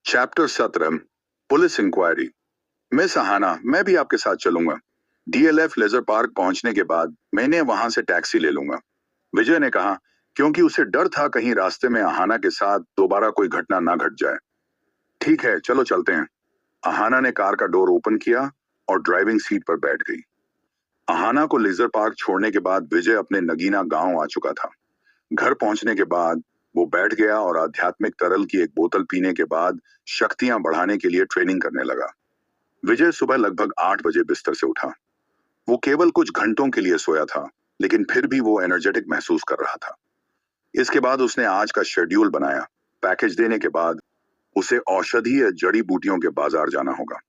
Chapter 17 police inquiry. Miss Ahana, मैं भी आपके साथ चलूंगा। डीएलएफ लेजर पार्क पहुंचने के बाद मैंने वहां से टैक्सी ले लूंगा, विजय ने कहा, क्योंकि उसे डर था कहीं रास्ते में अहाना के साथ दोबारा कोई घटना ना घट जाए। ठीक है, चलो चलते हैं। अहाना ने कार का डोर ओपन किया और ड्राइविंग सीट पर बैठ गई। अहाना को लेजर पार्क छोड़ने के बाद विजय अपने नगीना गांव आ चुका था। घर पहुंचने के बाद वो बैठ गया और आध्यात्मिक तरल की एक बोतल पीने के बाद शक्तियां बढ़ाने के लिए ट्रेनिंग करने लगा। विजय सुबह लगभग 8 बजे बिस्तर से उठा। वो केवल कुछ घंटों के लिए सोया था, लेकिन फिर भी वो एनर्जेटिक महसूस कर रहा था। इसके बाद उसने आज का शेड्यूल बनाया। पैकेज देने के बाद उसे औषधि या जड़ी बूटियों के बाजार जाना होगा।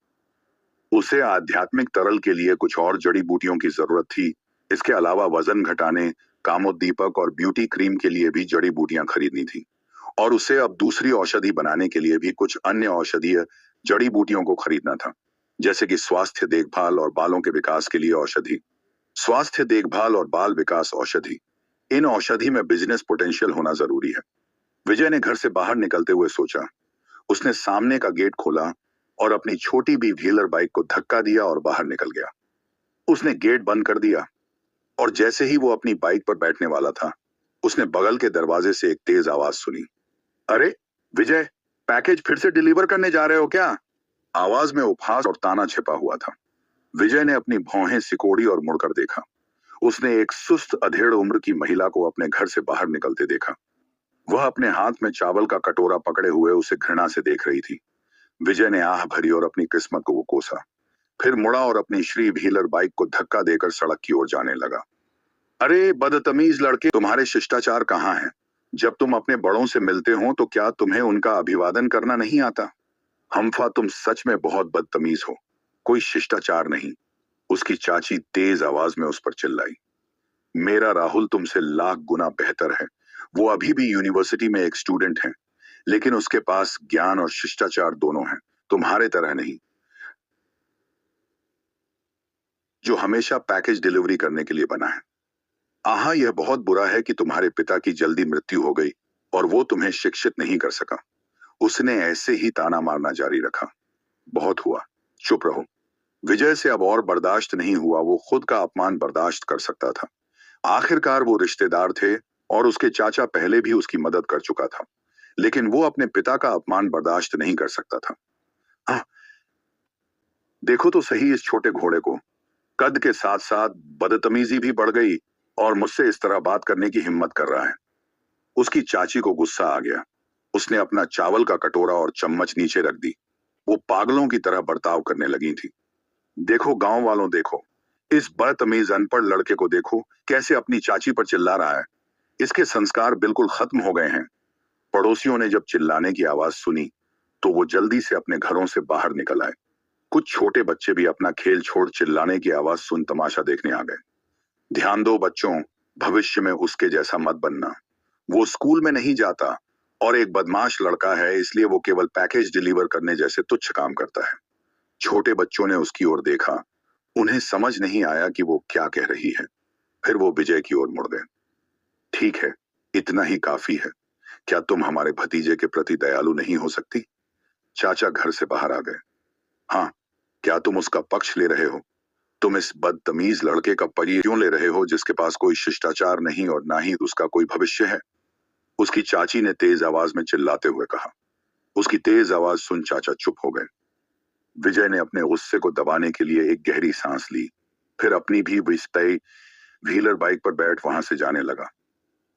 उसे आध्यात्मिक तरल के लिए कुछ और जड़ी बूटियों की जरूरत थी। इसके अलावा वजन घटाने, कामोद्दीपक और ब्यूटी क्रीम के लिए भी जड़ी बूटियां खरीदनी थी। और उसे अब दूसरी औषधि बनाने के लिए भी कुछ अन्य औषधीय जड़ी बूटियों को खरीदना था, जैसे कि स्वास्थ्य देखभाल और बालों के विकास के लिए औषधि। स्वास्थ्य देखभाल और बाल विकास औषधि, इन औषधि में बिजनेस पोटेंशियल होना जरूरी है। विजय ने घर से बाहर निकलते हुए सोचा। उसने सामने का गेट खोला और अपनी छोटी बी व्हीलर बाइक को धक्का दिया और बाहर निकल गया। उसने गेट बंद कर दिया और जैसे ही वो अपनी बाइक पर बैठने वाला था, उसने बगल के दरवाजे से एक तेज आवाज सुनी। अरे विजय, पैकेज फिर से डिलीवर करने जा रहे हो क्या? आवाज में उपहास और ताना छिपा हुआ था। विजय ने अपनी भौहें सिकोड़ी और मुड़कर देखा। उसने एक सुस्त अधेड़ उम्र की महिला को अपने घर से बाहर निकलते देखा। वह अपने हाथ में चावल का कटोरा पकड़े हुए उसे घृणा से देख रही थी। विजय ने आह भरी और अपनी किस्मत को कोसा। फिर मुड़ा और अपनी श्री व्हीलर बाइक को धक्का देकर सड़क की ओर जाने लगा। अरे बदतमीज लड़के, तुम्हारे शिष्टाचार कहाँ हैं? जब तुम अपने बड़ों से मिलते हो तो क्या तुम्हें उनका अभिवादन करना नहीं आता? हम्फा, तुम सच में बहुत बदतमीज हो। कोई शिष्टाचार नहीं, उसकी चाची तेज आवाज में उस पर चिल्लाई। मेरा राहुल तुमसे लाख गुना बेहतर है। वो अभी भी यूनिवर्सिटी में एक स्टूडेंट है, लेकिन उसके पास ज्ञान और शिष्टाचार दोनों हैं, तुम्हारे तरह नहीं, जो हमेशा पैकेज डिलीवरी करने के लिए बना है। आहा, यह बहुत बुरा है कि तुम्हारे पिता की जल्दी मृत्यु हो गई और वो तुम्हें शिक्षित नहीं कर सका। उसने ऐसे ही ताना मारना जारी रखा। बहुत हुआ, चुप रहो। विजय से अब और बर्दाश्त नहीं हुआ। वो खुद का अपमान बर्दाश्त कर सकता था। आखिरकार वो रिश्तेदार थे और उसके चाचा पहले भी उसकी मदद कर चुका था, लेकिन वो अपने पिता का अपमान बर्दाश्त नहीं कर सकता था। हाँ, देखो तो सही इस छोटे घोड़े को। कद के साथ साथ बदतमीजी भी बढ़ गई और मुझसे इस तरह बात करने की हिम्मत कर रहा है। उसकी चाची को गुस्सा आ गया। उसने अपना चावल का कटोरा और चम्मच नीचे रख दी। वो पागलों की तरह बर्ताव करने लगी थी। देखो गांव वालों, देखो इस बदतमीज अनपढ़ लड़के को, देखो कैसे अपनी चाची पर चिल्ला रहा है। इसके संस्कार बिल्कुल खत्म हो गए हैं। पड़ोसियों ने जब चिल्लाने की आवाज सुनी तो वो जल्दी से अपने घरों से बाहर निकल आए। कुछ छोटे बच्चे भी अपना खेल छोड़ चिल्लाने की आवाज सुन तमाशा देखने आ गए। ध्यान दो बच्चों, भविष्य में उसके जैसा मत बनना। वो स्कूल में नहीं जाता और एक बदमाश लड़का है, इसलिए वो केवल पैकेज डिलीवर करने जैसे तुच्छ काम करता है। छोटे बच्चों ने उसकी ओर देखा। उन्हें समझ नहीं आया कि वो क्या कह रही है। फिर वो विजय की ओर मुड़ गए। ठीक है, इतना ही काफी है। क्या तुम हमारे भतीजे के प्रति दयालु नहीं हो सकती? चाचा घर से बाहर आ गए। हाँ, क्या तुम उसका पक्ष ले रहे हो? तुम इस बदतमीज लड़के का परिचय क्यों ले रहे हो जिसके पास कोई शिष्टाचार नहीं और ना ही उसका कोई भविष्य है? उसकी चाची ने तेज आवाज में चिल्लाते हुए कहा। उसकी तेज आवाज सुन चाचा चुप हो गए। विजय ने अपने गुस्से को दबाने के लिए एक गहरी सांस ली। फिर अपनी भी विस्ताई व्हीलर बाइक पर बैठ वहां से जाने लगा।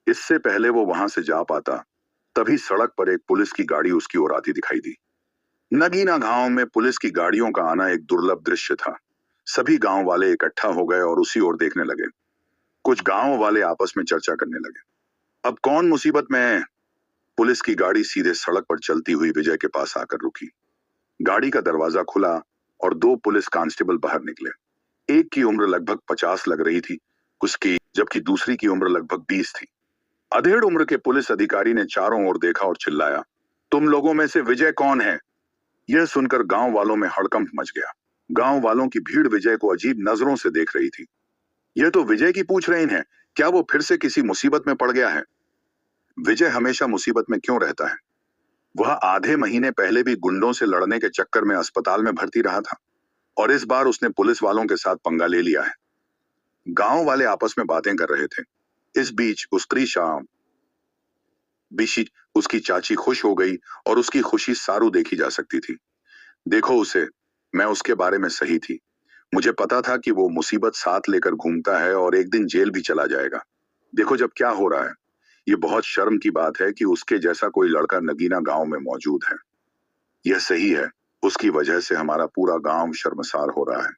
इससे पहले वो वहां से जा पाता, तभी सड़क पर एक पुलिस की गाड़ी उसकी ओर आती दिखाई दी। नगीना गांव में पुलिस की गाड़ियों का आना एक दुर्लभ दृश्य था। सभी गांव वाले इकट्ठा हो गए और उसी ओर देखने लगे। कुछ गांव वाले आपस में चर्चा करने लगे। अब कौन मुसीबत में है? पुलिस की गाड़ी सीधे सड़क पर चलती हुई विजय के पास आकर रुकी। गाड़ी का दरवाजा खुला और दो पुलिस कांस्टेबल बाहर निकले। एक की उम्र लगभग 50 लग रही थी, उसकी जबकि दूसरी की उम्र लगभग 20 थी। अधेड़ उम्र के पुलिस अधिकारी ने चारों ओर देखा और चिल्लाया, तुम लोगों में से विजय कौन है? यह सुनकर गांव वालों में हड़कंप मच गया। गांव वालों की भीड़ विजय को अजीब नजरों से देख रही थी। यह तो विजय की पूछ रहे हैं, क्या वो फिर से किसी मुसीबत में पड़ गया है? विजय हमेशा मुसीबत में क्यों रहता है? वह आधे महीने पहले भी गुंडों से लड़ने के चक्कर में अस्पताल में भर्ती रहा था और इस बार उसने पुलिस वालों के साथ पंगा ले लिया है। गांव वाले आपस में बातें कर रहे थे। इस बीच उसकी शाम बीशी उसकी चाची खुश हो गई और उसकी खुशी सारू देखी जा सकती थी। देखो उसे, मैं उसके बारे में सही थी। मुझे पता था कि वो मुसीबत साथ लेकर घूमता है और एक दिन जेल भी चला जाएगा। देखो जब क्या हो रहा है। ये बहुत शर्म की बात है कि उसके जैसा कोई लड़का नगीना गांव में मौजूद है। यह सही है। उसकी वजह से हमारा पूरा गांव शर्मसार हो रहा है।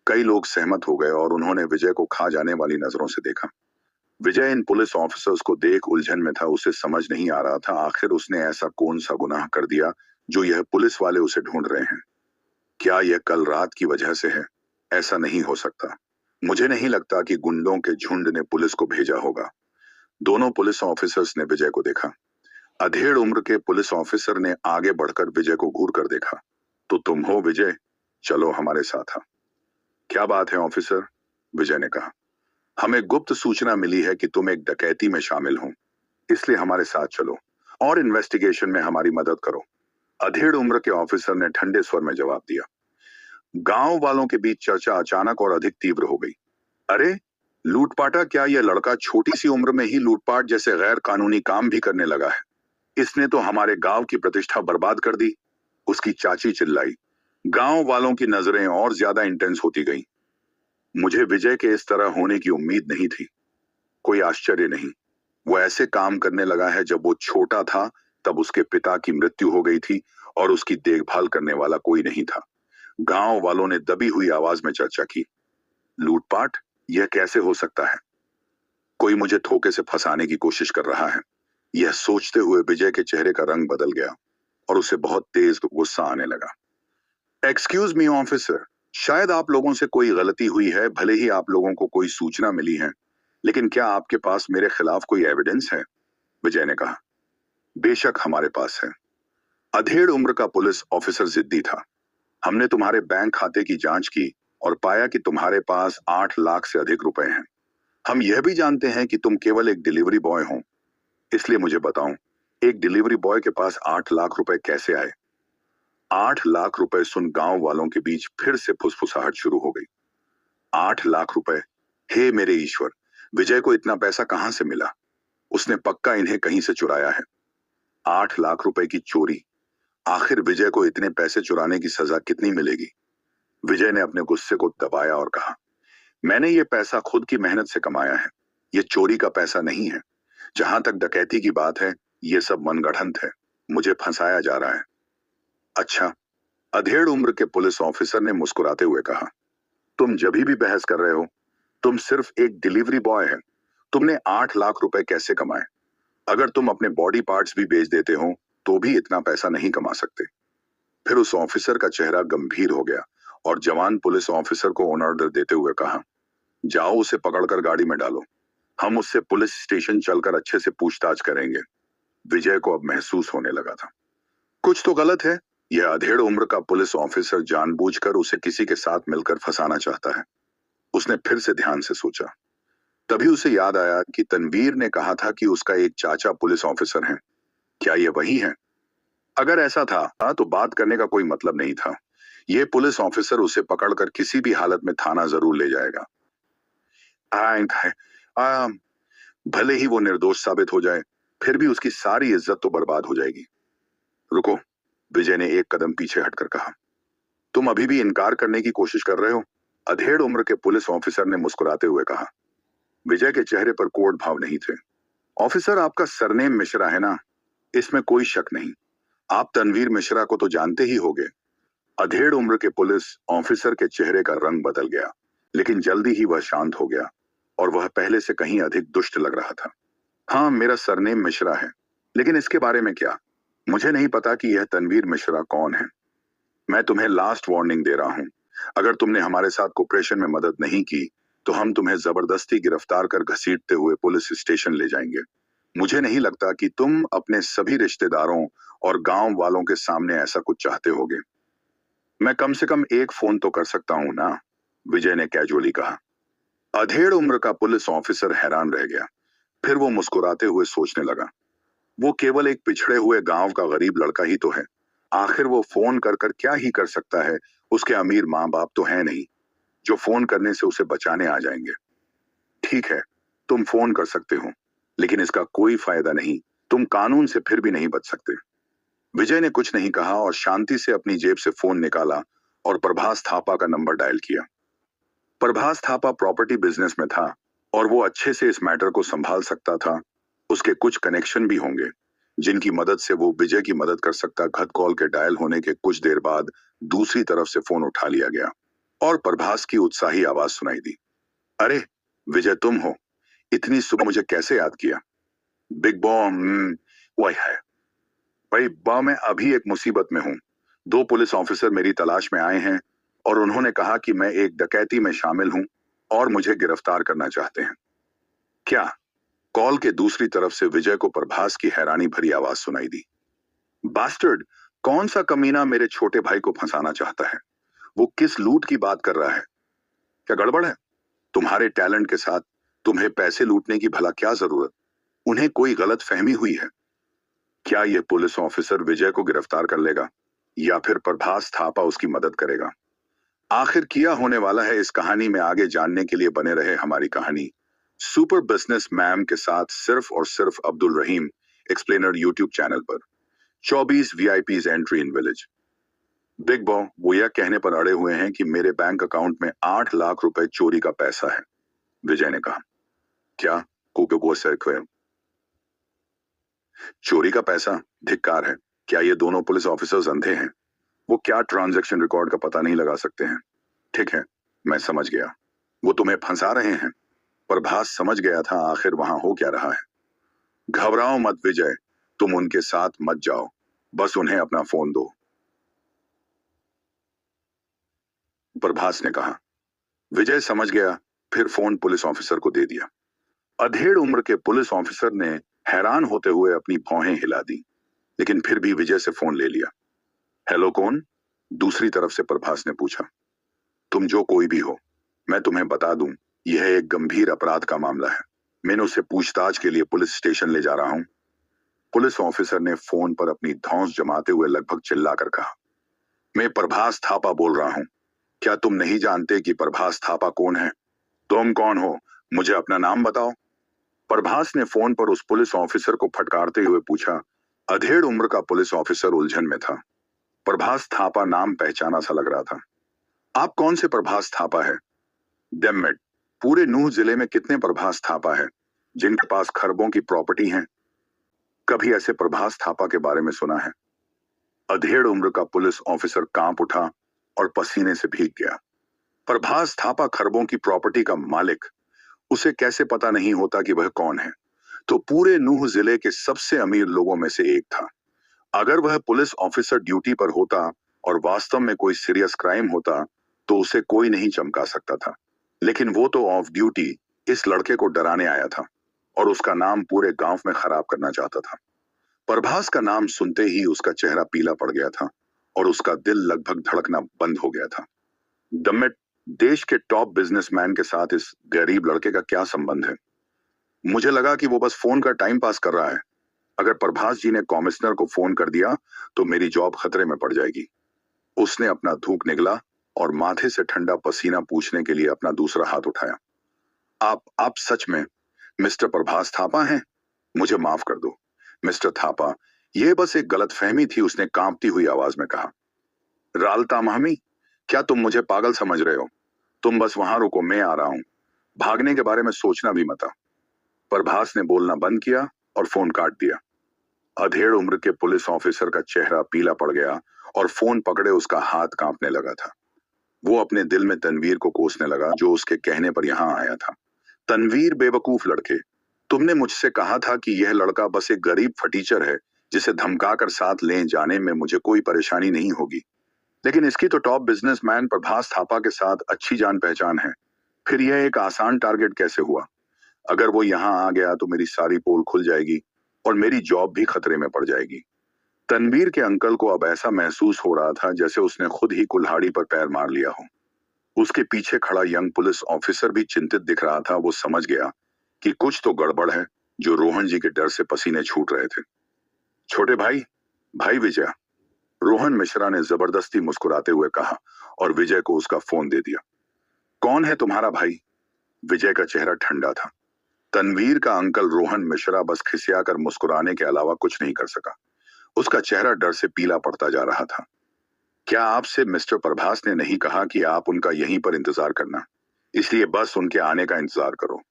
कई लोग सहमत हो गए और उन्होंने विजय को खा जाने वाली नजरों से देखा। विजय इन पुलिस ऑफिसर्स को देख उलझन में था। उसे समझ नहीं आ रहा था आखिर उसने ऐसा कौन सा गुनाह कर दिया जो यह पुलिस वाले उसे ढूंढ रहे हैं। क्या यह कल रात की वजह से है? ऐसा नहीं हो सकता। मुझे नहीं लगता कि गुंडों के झुंड ने पुलिस को भेजा होगा। दोनों पुलिस ऑफिसर्स ने विजय को देखा। अधेड़ उम्र के पुलिस ऑफिसर ने आगे बढ़कर विजय को घूर कर देखा। तो तुम हो विजय? चलो हमारे साथ। क्या बात है ऑफिसर? विजय ने कहा। हमें गुप्त सूचना मिली है कि तुम एक डकैती में शामिल हो, इसलिए हमारे साथ चलो और इन्वेस्टिगेशन में हमारी मदद करो। अधेड़ उम्र के ऑफिसर ने ठंडे स्वर में जवाब दिया। गांव वालों के बीच चर्चा अचानक और अधिक तीव्र हो गई। अरे लूटपाटा, क्या यह लड़का छोटी सी उम्र में ही लूटपाट जैसे गैर कानूनी काम भी करने लगा है? इसने तो हमारे गांव की प्रतिष्ठा बर्बाद कर दी। उसकी चाची चिल्लाई। गांव वालों की नजरें और ज्यादा इंटेंस होती गईं। मुझे विजय के इस तरह होने की उम्मीद नहीं थी। कोई आश्चर्य नहीं। वो ऐसे काम करने लगा है। जब वो छोटा था तब उसके पिता की मृत्यु हो गई थी और उसकी देखभाल करने वाला कोई नहीं था। गांव वालों ने दबी हुई आवाज में चर्चा की। लूटपाट? यह कैसे हो सकता है? कोई मुझे धोखे से फंसाने की कोशिश कर रहा है। यह सोचते हुए विजय के चेहरे का रंग बदल गया और उसे बहुत तेज गुस्सा आने लगा। एक्सक्यूज मी ऑफिसर, शायद आप लोगों से कोई गलती हुई है। भले ही आप लोगों को कोई सूचना मिली है, लेकिन क्या आपके पास मेरे खिलाफ कोई एविडेंस है? विजय ने कहा। बेशक हमारे पास है। अधेड़ उम्र का पुलिस ऑफिसर जिद्दी था। हमने तुम्हारे बैंक खाते की जांच की और पाया कि तुम्हारे पास 8 लाख से अधिक रुपए हैं। हम यह भी जानते हैं कि तुम केवल एक डिलीवरी बॉय हो। इसलिए मुझे बताओ, एक डिलीवरी बॉय के पास 8 लाख रुपए कैसे आए? 8 लाख रुपए सुन गांव वालों के बीच फिर से फुसफुसाहट शुरू हो गई। 8 लाख रुपए! हे मेरे ईश्वर, विजय को इतना पैसा कहां से मिला? उसने पक्का इन्हें कहीं से चुराया है। 8 लाख रुपए की चोरी! आखिर विजय को इतने पैसे चुराने की सजा कितनी मिलेगी? विजय ने अपने गुस्से को दबाया और कहा, मैंने ये पैसा खुद की मेहनत से कमाया है। ये चोरी का पैसा नहीं है। जहां तक डकैती की बात है, ये सब मनगढ़ंत है। मुझे फंसाया जा रहा है। अच्छा, अधेड़ उम्र के पुलिस ऑफिसर ने मुस्कुराते हुए कहा, तुम जभी भी बहस कर रहे हो। तुम सिर्फ एक डिलीवरी बॉय है। तुमने 8 लाख रुपए कैसे कमाए? अगर तुम अपने बॉडी पार्ट्स भी बेच देते हो तो भी इतना पैसा नहीं कमा सकते। फिर उस ऑफिसर का चेहरा गंभीर हो गया और जवान पुलिस ऑफिसर को ऑन ऑर्डर देते हुए कहा, जाओ उसे पकड़कर गाड़ी में डालो। हम उससे पुलिस स्टेशन चलकर अच्छे से पूछताछ करेंगे। विजय को अब महसूस होने लगा था कुछ तो गलत है। यह अधेड़ उम्र का पुलिस ऑफिसर जानबूझकर उसे किसी के साथ मिलकर फंसाना चाहता है। उसने फिर से ध्यान से सोचा। तभी उसे याद आया कि तनवीर ने कहा था कि उसका एक चाचा पुलिस ऑफिसर है। क्या यह वही है? अगर ऐसा था तो बात करने का कोई मतलब नहीं था। यह पुलिस ऑफिसर उसे पकड़कर किसी भी हालत में थाना जरूर ले जाएगा। आ, भले ही वो निर्दोष साबित हो जाए, फिर भी उसकी सारी इज्जत तो बर्बाद हो जाएगी। रुको, विजय ने एक कदम पीछे हटकर कहा। तुम अभी भी इनकार करने की कोशिश कर रहे हो? अधेड़ उम्र के पुलिस ऑफिसर ने मुस्कुराते हुए कहा। विजय के चेहरे पर कोड भाव नहीं थे। ऑफिसर, आपका सरनेम मिश्रा है ना? इसमें कोई शक नहीं। आप तनवीर मिश्रा को तो जानते ही होंगे। अधेड़ उम्र के पुलिस ऑफिसर के चेहरे का रंग बदल गया, लेकिन जल्दी ही वह शांत हो गया और वह पहले से कहीं अधिक दुष्ट लग रहा था। हाँ, मेरा सरनेम मिश्रा है, लेकिन इसके बारे में क्या? मुझे नहीं पता कि यह तनवीर मिश्रा कौन है। मैं तुम्हें लास्ट वार्निंग दे रहा हूं। अगर तुमने हमारे साथ कोऑपरेशन में मदद नहीं की तो हम तुम्हें जबरदस्ती गिरफ्तार कर घसीटते हुए पुलिस स्टेशन ले जाएंगे। मुझे नहीं लगता कि तुम अपने सभी रिश्तेदारों और गांव वालों के सामने ऐसा कुछ चाहते होगे। मैं कम से कम एक फोन तो कर सकता हूं ना? विजय ने कैजुअली कहा। अधेड़ उम्र का पुलिस ऑफिसर हैरान रह गया। फिर वो मुस्कुराते हुए सोचने लगा। वो केवल एक पिछड़े हुए गांव का गरीब लड़का ही तो है। आखिर वो फोन कर कर क्या ही कर सकता है। उसके अमीर माँ बाप तो है नहीं जो फोन करने से उसे बचाने आ जाएंगे। ठीक है, तुम फोन कर सकते हो, लेकिन इसका कोई फायदा नहीं। तुम कानून से फिर भी नहीं बच सकते। विजय ने कुछ नहीं कहा और शांति से अपनी जेब से फोन निकाला और प्रभास थापा का नंबर डायल किया। प्रभास थापा प्रॉपर्टी बिजनेस में था और वो अच्छे से इस मैटर को संभाल सकता था। उसके कुछ कनेक्शन भी होंगे जिनकी मदद से वो विजय की मदद कर सकता। घत कॉल के डायल होने के कुछ देर बाद दूसरी तरफ से फोन उठा लिया गया और प्रभास की उत्साही आवाज सुनाई दी। अरे विजय, तुम हो? इतनी सुबह मुझे कैसे याद किया? बिग बॉम, वही है भाई बा, मैं अभी एक मुसीबत में हूँ। 2 पुलिस ऑफिसर मेरी तलाश में आए हैं और उन्होंने कहा कि मैं एक डकैती में शामिल हूँ और मुझे गिरफ्तार करना चाहते हैं। क्या? कॉल के दूसरी तरफ से विजय को प्रभास की हैरानी भरी आवाज सुनाई दी। बास्टर्ड, कौन सा कमीना मेरे छोटे भाई को फंसाना चाहता है? वो किस लूट की बात कर रहा है? क्या गड़बड़ है? तुम्हारे टैलेंट के साथ तुम्हें पैसे लूटने की भला क्या जरूरत? उन्हें कोई गलत फहमी हुई है। क्या यह पुलिस ऑफिसर विजय को गिरफ्तार कर लेगा या फिर प्रभास थापा उसकी मदद करेगा? आखिर किया होने वाला है इस कहानी में आगे जानने के लिए बने रहे हमारी कहानी सुपर बिजनेस मैम के साथ सिर्फ और सिर्फ अब्दुल रहीम एक्सप्लेनर यूट्यूब चैनल पर। 24 VIPs entry in village. Big बॉ वो यह कहने पर अड़े हुए हैं कि मेरे बैंक अकाउंट में 8 लाख रुपए चोरी का पैसा है, विजय ने कहा। क्या? चोरी का पैसा? धिक्कार है। क्या ये दोनों पुलिस ऑफिसर्स अंधे हैं? वो क्या ट्रांजैक्शन रिकॉर्ड का पता नहीं लगा सकते हैं? ठीक है, मैं समझ गया। वो तुम्हें फंसा रहे हैं। प्रभास समझ गया था आखिर वहां हो क्या रहा है। घबराओ मत विजय, तुम उनके साथ मत जाओ, बस उन्हें अपना फोन दो, प्रभास ने कहा। विजय समझ गया, फिर फोन पुलिस ऑफिसर को दे दिया। अधेड़ उम्र के पुलिस ऑफिसर ने हैरान होते हुए अपनी भौहें हिला दी, लेकिन फिर भी विजय से फोन ले लिया। हेलो, कौन? दूसरी तरफ से प्रभास ने पूछा। तुम जो कोई भी हो, मैं तुम्हें बता दूं, यह एक गंभीर अपराध का मामला है। मैंने उसे पूछताछ के लिए पुलिस स्टेशन ले जा रहा हूं। पुलिस ऑफिसर ने फोन पर अपनी धौंस जमाते हुए लगभग चिल्लाकर कहा। मैं प्रभास थापा बोल रहा हूं। क्या तुम नहीं जानते कि प्रभास थापा कौन है? तुम कौन हो? मुझे अपना नाम बताओ। प्रभास ने फोन पर उस पुलिस ऑफिसर को फटकारते हुए पूछा। अधेड़ उम्र का पुलिस ऑफिसर उलझन में था। प्रभास थापा नाम पहचाना सा लग रहा था। आप कौन से प्रभास थापा है? डेमिट, पूरे नूह जिले में कितने प्रभास थापा है जिनके पास खरबों की प्रॉपर्टी है? कभी ऐसे प्रभास थापा के बारे में सुना है? अधेड़ उम्र का पुलिस ऑफिसर कांप उठा और पसीने से भीग गया। प्रभास थापा खरबों की प्रॉपर्टी का मालिक, उसे कैसे पता नहीं होता कि वह कौन है? तो पूरे नूह जिले के सबसे अमीर लोगों में से एक था। अगर वह पुलिस ऑफिसर ड्यूटी पर होता और वास्तव में कोई सीरियस क्राइम होता तो उसे कोई नहीं चमका सकता था, लेकिन वो तो ऑफ ड्यूटी इस लड़के को डराने आया था और उसका नाम पूरे गांव में खराब करना चाहता था। प्रभास का नाम सुनते ही उसका चेहरा पीला पड़ गया था और उसका दिल लगभग धड़कना बंद हो गया था। दमिट, देश के टॉप बिजनेसमैन के साथ इस गरीब लड़के का क्या संबंध है? मुझे लगा कि वो बस फोन का टाइम पास कर रहा है। अगर प्रभास जी ने कमिश्नर को फोन कर दिया तो मेरी जॉब खतरे में पड़ जाएगी। उसने अपना थूक निगला और माथे से ठंडा पसीना पूछने के लिए अपना दूसरा हाथ उठाया। आप सच में मिस्टर प्रभास थापा हैं? मुझे माफ कर दो मिस्टर थापा, यह बस एक गलतफहमी थी, उसने कांपती हुई आवाज में कहा। रालता महमी, क्या तुम मुझे पागल समझ रहे हो? तुम बस वहां रुको, मैं आ रहा हूं। भागने के बारे में सोचना भी मत। प्रभास ने बोलना बंद किया और फोन काट दिया। अधेड़ उम्र के पुलिस ऑफिसर का चेहरा पीला पड़ गया और फोन पकड़े उसका हाथ कांपने लगा था। वो अपने दिल में तनवीर को कोसने लगा जो उसके कहने पर यहां आया था। तनवीर, बेवकूफ लड़के, तुमने मुझसे कहा था कि यह लड़का बस एक गरीब फटीचर है जिसे धमकाकर साथ ले जाने में मुझे कोई परेशानी नहीं होगी, लेकिन इसकी तो टॉप बिजनेसमैन प्रभास थापा के साथ अच्छी जान पहचान है। फिर यह एक आसान टारगेट कैसे हुआ? अगर वो यहाँ आ गया तो मेरी सारी पोल खुल जाएगी और मेरी जॉब भी खतरे में पड़ जाएगी। तनवीर के अंकल को अब ऐसा महसूस हो रहा था जैसे उसने खुद ही कुल्हाड़ी पर पैर मार लिया हो। उसके पीछे खड़ा यंग पुलिस ऑफिसर भी चिंतित दिख रहा था। वो समझ गया कि कुछ तो गड़बड़ है, जो रोहन जी के डर से पसीने छूट रहे थे। तनवीर, छोटे भाई, भाई विजय, रोहन मिश्रा ने जबरदस्ती मुस्कुराते हुए कहा और विजय को उसका फोन दे दिया। कौन है तुम्हारा भाई? विजय का चेहरा ठंडा था। तनवीर का अंकल रोहन मिश्रा बस खिसियाकर मुस्कुराने के अलावा कुछ नहीं कर सका। उसका चेहरा डर से पीला पड़ता जा रहा था। क्या आपसे मिस्टर प्रभास ने नहीं कहा कि आप उनका यहीं पर इंतजार करना, इसलिए बस उनके आने का इंतजार करो?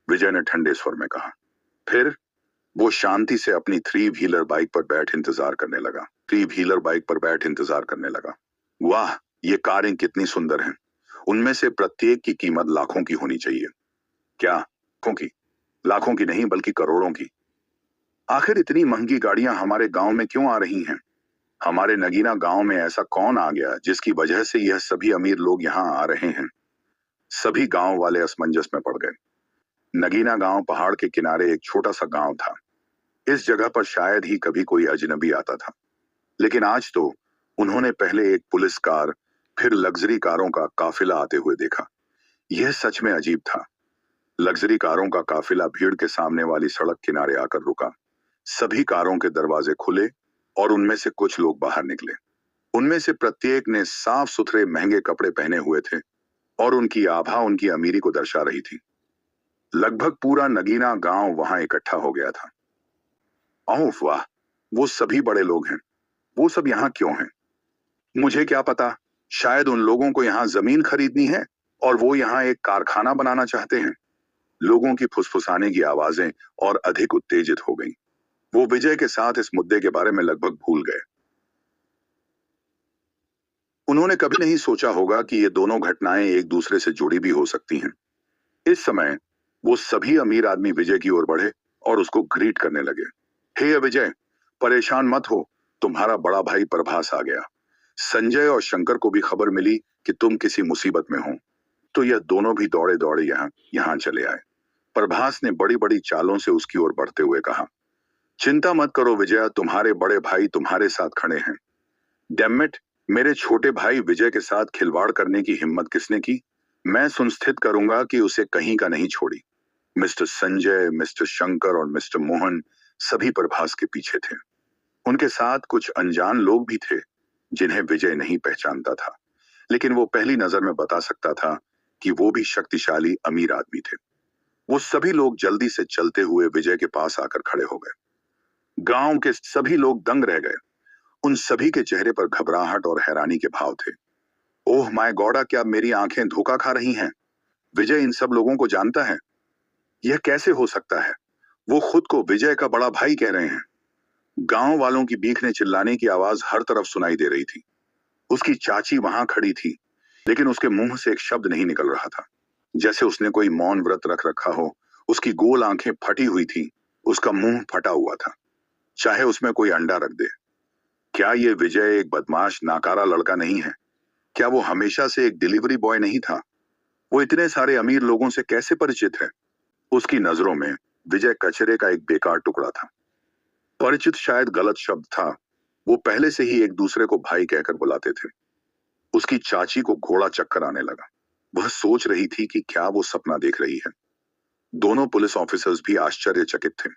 विजय ने ठंडे स्वर में कहा। फिर वो शांति से अपनी 3 व्हीलर बाइक पर बैठ इंतजार करने लगा। 3 व्हीलर बाइक पर बैठ इंतजार करने लगा। वाह, ये कारें कितनी सुंदर हैं। उनमें से प्रत्येक की कीमत लाखों की होनी चाहिए। क्या लाखों की? लाखों की नहीं बल्कि करोड़ों की। आखिर इतनी महंगी गाड़ियां हमारे गांव में क्यों आ रही हैं? हमारे नगीना गांव में ऐसा कौन आ गया जिसकी वजह से यह सभी अमीर लोग यहाँ आ रहे हैं? सभी गांव वाले असमंजस में पड़ गए। नगीना गांव पहाड़ के किनारे एक छोटा सा गांव था। इस जगह पर शायद ही कभी कोई अजनबी आता था, लेकिन आज तो उन्होंने पहले एक पुलिस कार, फिर लग्जरी कारों का काफिला आते हुए देखा। यह सच में अजीब था। लग्जरी कारों का काफिला भीड़ के सामने वाली सड़क किनारे आकर रुका। सभी कारों के दरवाजे खुले और उनमें से कुछ लोग बाहर निकले। उनमें से प्रत्येक ने साफ सुथरे महंगे कपड़े पहने हुए थे और उनकी आभा उनकी अमीरी को दर्शा रही थी। लगभग पूरा नगीना गांव वहां इकट्ठा हो गया था। ओह वाह, वो सभी बड़े लोग हैं। वो सब यहाँ क्यों हैं? मुझे क्या पता, शायद उन लोगों को यहाँ जमीन खरीदनी है और वो यहाँ एक कारखाना बनाना चाहते हैं। लोगों की फुसफुसाने की आवाजें और अधिक उत्तेजित हो गईं। वो विजय के साथ इस मुद्दे के बारे में लगभग भूल गए। उन्होंने कभी नहीं सोचा होगा कि ये दोनों घटनाएं एक दूसरे से जुड़ी भी हो सकती हैं। इस समय वो सभी अमीर आदमी विजय की ओर बढ़े और उसको ग्रीट करने लगे। हे विजय, परेशान मत हो, तुम्हारा बड़ा भाई प्रभास आ गया। संजय और शंकर को भी खबर मिली कि तुम किसी मुसीबत में हो, तो यह दोनों भी दौड़े दौड़े यहाँ चले आए। प्रभास ने बड़ी बड़ी चालों से उसकी ओर बढ़ते हुए कहा, चिंता मत करो विजय, तुम्हारे बड़े भाई तुम्हारे साथ खड़े हैं। डैमिट, मेरे छोटे भाई विजय के साथ खिलवाड़ करने की हिम्मत किसने की? मैं सुनिश्चित करूंगा कि उसे कहीं का नहीं छोड़ी। मिस्टर संजय, मिस्टर शंकर और मिस्टर मोहन सभी प्रभास के पीछे थे। उनके साथ कुछ अनजान लोग भी थे जिन्हें विजय नहीं पहचानता था, लेकिन वो पहली नजर में बता सकता था कि वो भी शक्तिशाली अमीर आदमी थे। वो सभी लोग जल्दी से चलते हुए विजय के पास आकर खड़े हो गए। गांव के सभी लोग दंग रह गए। उन सभी के चेहरे पर घबराहट और हैरानी के भाव थे। ओह माय गॉड, क्या मेरी आंखें धोखा खा रही हैं? विजय इन सब लोगों को जानता है? यह कैसे हो सकता है? वो खुद को विजय का बड़ा भाई कह रहे हैं। गांव वालों की बीखने चिल्लाने की आवाज हर तरफ सुनाई दे रही थी। उसकी चाची वहां खड़ी थी, लेकिन उसके मुंह से एक शब्द नहीं निकल रहा था, जैसे उसने कोई मौन व्रत रख रखा हो। उसकी गोल आंखें फटी हुई थी, उसका मुंह फटा हुआ था, चाहे उसमें कोई अंडा रख दे। क्या ये विजय एक बदमाश नाकारा लड़का नहीं है? क्या वो हमेशा से एक डिलीवरी बॉय नहीं था? वो इतने सारे अमीर लोगों से कैसे परिचित है? उसकी नजरों में विजय कचरे का एक बेकार टुकड़ा था। परिचित शायद गलत शब्द था। वो पहले से ही एक दूसरे को भाई कहकर बुलाते थे। उसकी चाची को घोड़ा चक्कर आने लगा। वह सोच रही थी कि क्या वो सपना देख रही है। दोनों पुलिस ऑफिसर्स भी आश्चर्यचकित थे।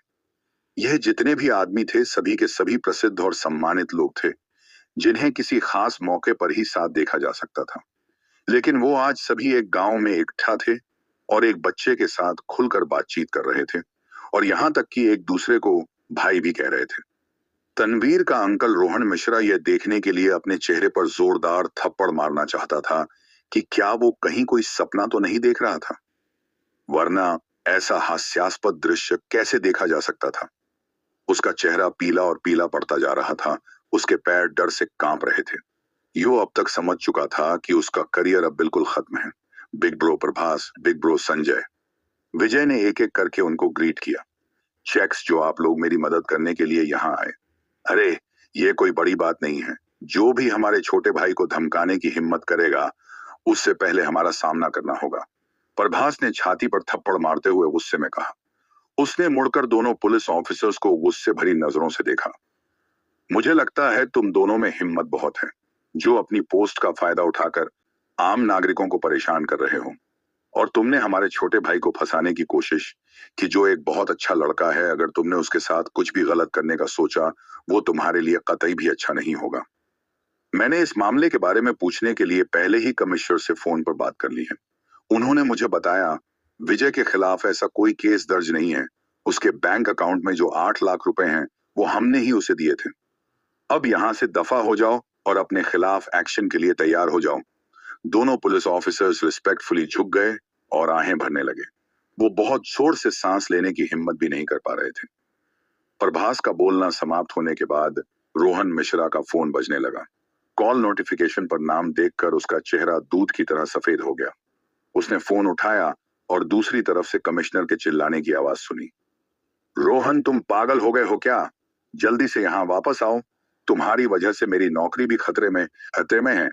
यह जितने भी आदमी थे सभी के सभी प्रसिद्ध और सम्मानित लोग थे, जिन्हें किसी खास मौके पर ही साथ देखा जा सकता था। लेकिन वो आज सभी एक गांव में इकट्ठा थे और एक बच्चे के साथ खुलकर बातचीत कर रहे थे, और यहाँ तक कि एक दूसरे को भाई भी कह रहे थे। तनवीर का अंकल रोहन मिश्रा यह देखने के लिए अपने चेहरे पर जोरदार थप्पड़ मारना चाहता था कि क्या वो कहीं कोई सपना तो नहीं देख रहा था, वरना ऐसा हास्यास्पद दृश्य कैसे देखा जा सकता था। उसका चेहरा पीला और पीला पड़ता जा रहा था। उसके पैर डर से कांप रहे थे। यो अब तक समझ चुका था कि उसका करियर अब बिल्कुल खत्म है। Big bro Prabhas, big bro Sanjay. Vijay ने एक एक करके उनको ग्रीट किया। चेक्स जो आप लोग मेरी मदद करने के लिए यहाँ आए। अरे ये कोई बड़ी बात नहीं है। जो भी हमारे छोटे भाई को धमकाने की हिम्मत करेगा, उससे पहले हमारा सामना करना होगा। प्रभास ने छाती पर थप्पड़ मारते हुए गुस्से में कहा। उसने मुड़कर दोनों पुलिस ऑफिसर्स को गुस्से भरी नजरों से देखा। मुझे लगता है तुम दोनों में हिम्मत बहुत है, जो अपनी पोस्ट का फायदा उठाकर आम नागरिकों को परेशान कर रहे हो, और तुमने हमारे छोटे भाई को फंसाने की कोशिश कि जो एक बहुत अच्छा लड़का है, अगर तुमने उसके साथ कुछ भी गलत करने का सोचा, वो तुम्हारे लिए कतई भी अच्छा नहीं होगा। मैंने इस मामले के बारे में पूछने के लिए पहले ही कमिश्नर से फोन पर बात कर ली है। उन्होंने मुझे बताया, विजय के खिलाफ ऐसा कोई केस दर्ज नहीं है। उसके बैंक अकाउंट में जो 8 लाख रुपए हैं, वो हमने ही उसे दिए थे। अब यहाँ से दफा हो जाओ और अपने खिलाफ एक्शन के लिए तैयार हो जाओ। दोनों पुलिस ऑफिसर्स रिस्पेक्टफुली झुक गए और आहें भरने लगे। वो बहुत जोर से सांस लेने की हिम्मत भी नहीं कर पा रहे थे। प्रभास का बोलना समाप्त होने के बाद रोहन मिश्रा का फोन बजने लगा। कॉल नोटिफिकेशन पर नाम देखकर उसका चेहरा दूध की तरह सफेद हो गया। उसने फोन उठाया और दूसरी तरफ से कमिश्नर के चिल्लाने की आवाज सुनी। रोहन, तुम पागल हो गए हो क्या? जल्दी से यहाँ वापस आओ। तुम्हारी वजह से मेरी नौकरी भी खतरे में है।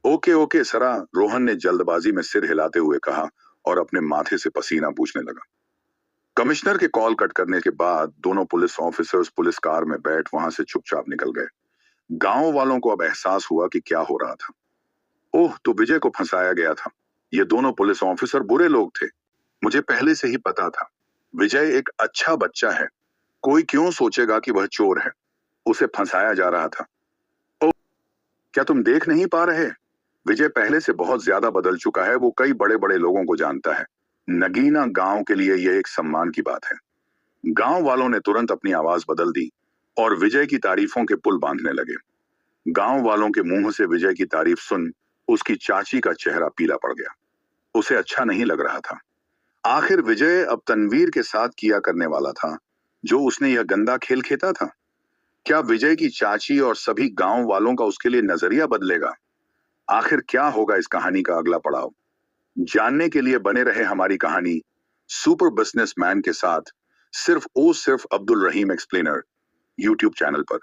ओके ओके सरा, रोहन ने जल्दबाजी में सिर हिलाते हुए कहा और अपने माथे से पसीना पूछने लगा। कमिश्नर के कॉल कट करने के बाद दोनों पुलिस ऑफिसर्स पुलिस कार में बैठ वहां से चुपचाप निकल गए। गांव वालों को अब एहसास हुआ कि क्या हो रहा था। ओह, तो विजय को फंसाया गया था। ये दोनों पुलिस ऑफिसर बुरे लोग थे। मुझे पहले से ही पता था। विजय एक अच्छा बच्चा है। कोई क्यों सोचेगा कि वह चोर है? उसे फंसाया जा रहा था। ओह, क्या तुम देख नहीं पा रहे? विजय पहले से बहुत ज्यादा बदल चुका है। वो कई बड़े बड़े लोगों को जानता है। नगीना गांव के लिए यह एक सम्मान की बात है। गांव वालों ने तुरंत अपनी आवाज बदल दी और विजय की तारीफों के पुल बांधने लगे। गांव वालों के मुंह से विजय की तारीफ सुन उसकी चाची का चेहरा पीला पड़ गया। उसे अच्छा नहीं लग रहा था। आखिर विजय अब तनवीर के साथ किया करने वाला था जो उसने यह गंदा खेल खेला था। क्या विजय की चाची और सभी गांव वालों का उसके लिए नजरिया बदलेगा? आखिर क्या होगा इस कहानी का अगला पड़ाव? जानने के लिए बने रहे हमारी कहानी सुपर बिजनेसमैन के साथ सिर्फ अब्दुल रहीम एक्सप्लेनर यूट्यूब चैनल पर।